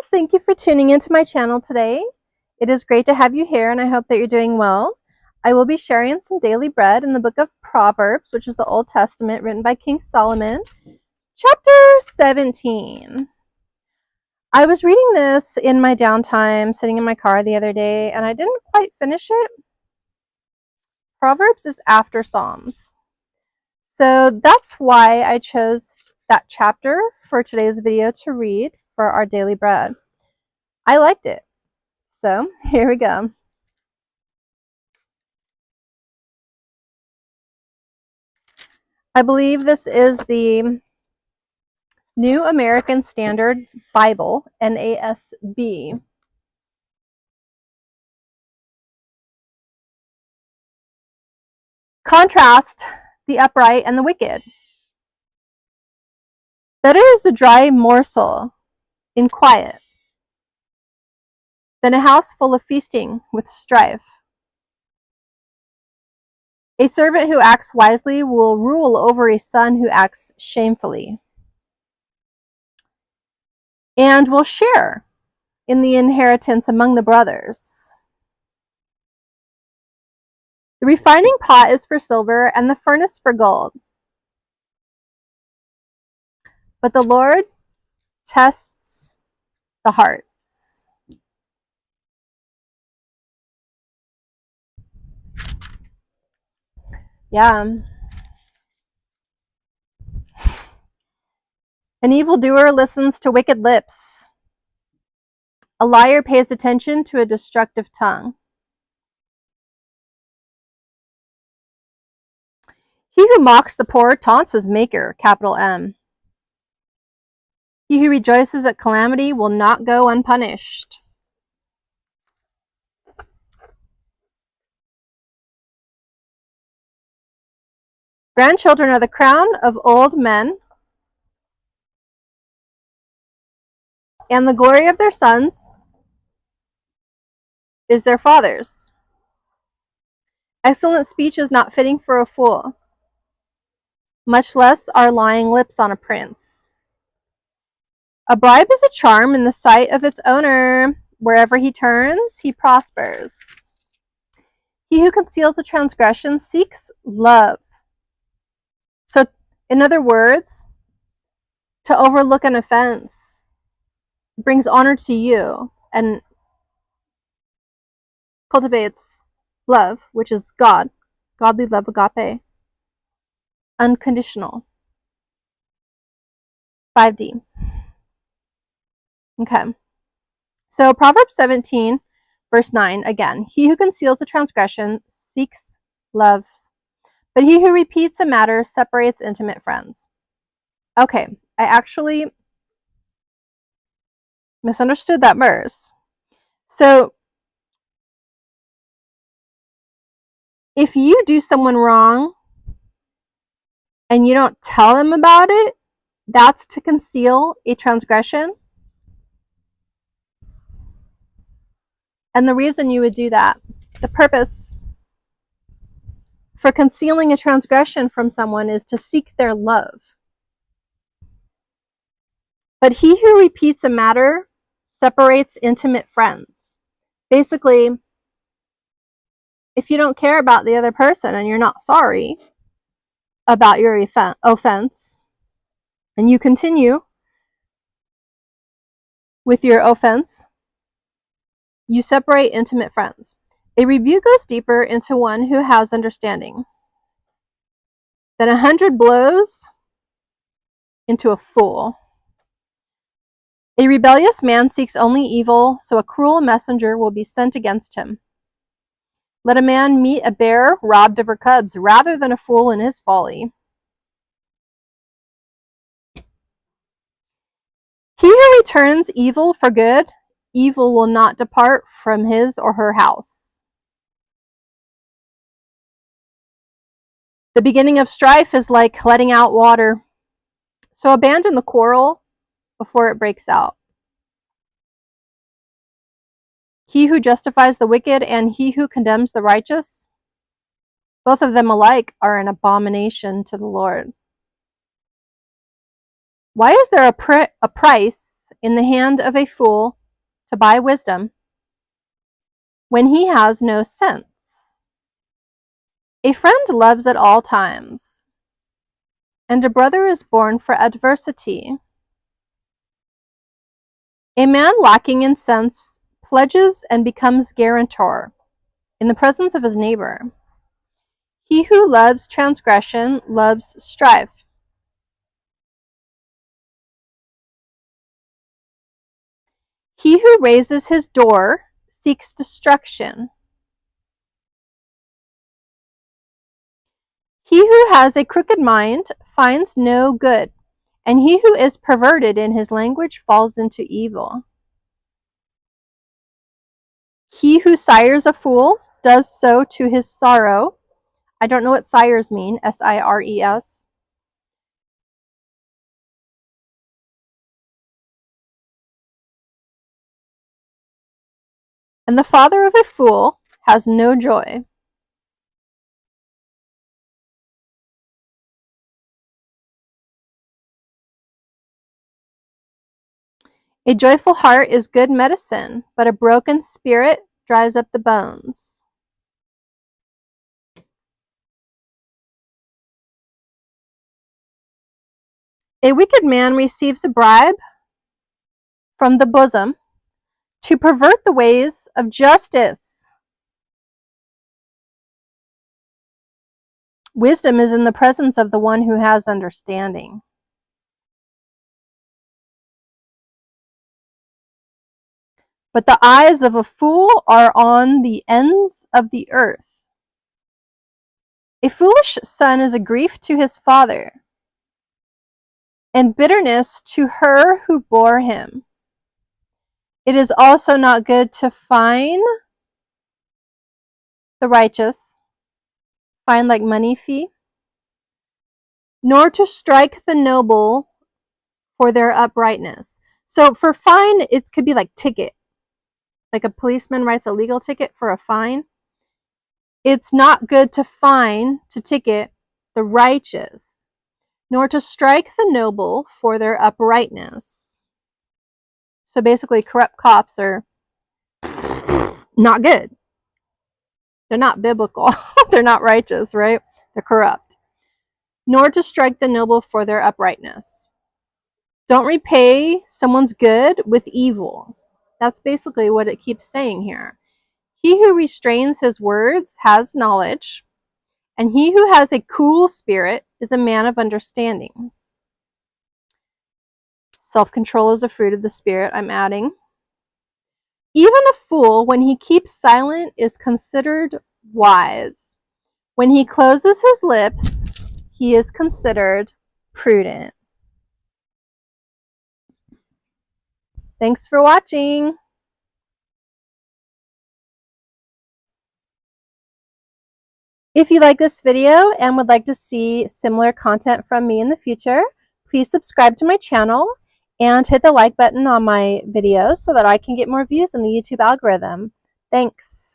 friends, thank you for tuning into my channel today. It is great to have you here and I hope that you're doing well. I will be sharing some daily bread in the book of Proverbs, which is the Old Testament written by King Solomon, chapter 17. I was reading this in my downtime, sitting in my car the other day, and I didn't quite finish it. Proverbs is after Psalms. So that's why I chose that chapter for today's video to read for our daily bread. I liked it. So here we go. I believe this is the New American Standard Bible, NASB. Contrast the upright and the wicked. Better is a dry morsel in quiet than a house full of feasting with strife. A servant who acts wisely will rule over a son who acts shamefully, and will share in the inheritance among the brothers. The refining pot is for silver and the furnace for gold, but the Lord tests the hearts. Yeah. An evildoer listens to wicked lips. A liar pays attention to a destructive tongue. He who mocks the poor taunts his maker, capital M. He who rejoices at calamity will not go unpunished. Grandchildren are the crown of old men, and the glory of their sons is their fathers. Excellent speech is not fitting for a fool, much less are lying lips on a prince. A bribe is a charm in the sight of its owner. Wherever he turns, he prospers. He who conceals a transgression seeks love. So, in other words, to overlook an offense brings honor to you and cultivates love, which is God, godly love, agape, unconditional. 5D. Okay. So Proverbs 17, verse 9, again. He who conceals a transgression seeks love, but he who repeats a matter separates intimate friends. Okay, I actually misunderstood that verse. So if you do someone wrong and you don't tell them about it, that's to conceal a transgression. And the reason you would do that, the purpose for concealing a transgression from someone is to seek their love. But he who repeats a matter separates intimate friends. Basically, if you don't care about the other person and you're not sorry about your offense, and you continue with your offense, you separate intimate friends. A rebuke goes deeper into one who has understanding than 100 blows into a fool. A rebellious man seeks only evil, so a cruel messenger will be sent against him. Let a man meet a bear robbed of her cubs rather than a fool in his folly. He who returns evil for good, evil will not depart from his or her house. The beginning of strife is like letting out water, so abandon the quarrel before it breaks out. He who justifies the wicked and he who condemns the righteous, both of them alike are an abomination to the Lord. Why is there a price in the hand of a fool to buy wisdom when he has no sense. A friend loves at all times, and a brother is born for adversity. A man lacking in sense pledges and becomes guarantor in the presence of his neighbor. He who loves transgression loves strife. He who raises his door seeks destruction. He who has a crooked mind finds no good, and he who is perverted in his language falls into evil. He who sires a fool does so to his sorrow. I don't know what sires mean, S-I-R-E-S. And the father of a fool has no joy. A joyful heart is good medicine, but a broken spirit dries up the bones. A wicked man receives a bribe from the bosom to pervert the ways of justice. Wisdom is in the presence of the one who has understanding. But the eyes of a fool are on the ends of the earth. A foolish son is a grief to his father, and bitterness to her who bore him. It is also not good to fine the righteous, fine like money fee, nor to strike the noble for their uprightness. So for fine, it could be like ticket. Like a policeman writes a legal ticket for a fine. It's not good to fine, to ticket the righteous, nor to strike the noble for their uprightness. So basically, corrupt cops are not good. They're not biblical. They're not righteous, right? They're corrupt. Nor to strike the noble for their uprightness. Don't repay someone's good with evil. That's basically what it keeps saying here. He who restrains his words has knowledge, and he who has a cool spirit is a man of understanding. Self-control is a fruit of the Spirit, I'm adding. Even a fool, when he keeps silent, is considered wise. When he closes his lips, he is considered prudent. Thanks for watching. If you like this video and would like to see similar content from me in the future, please subscribe to my channel and hit the like button on my videos so that I can get more views in the YouTube algorithm. Thanks.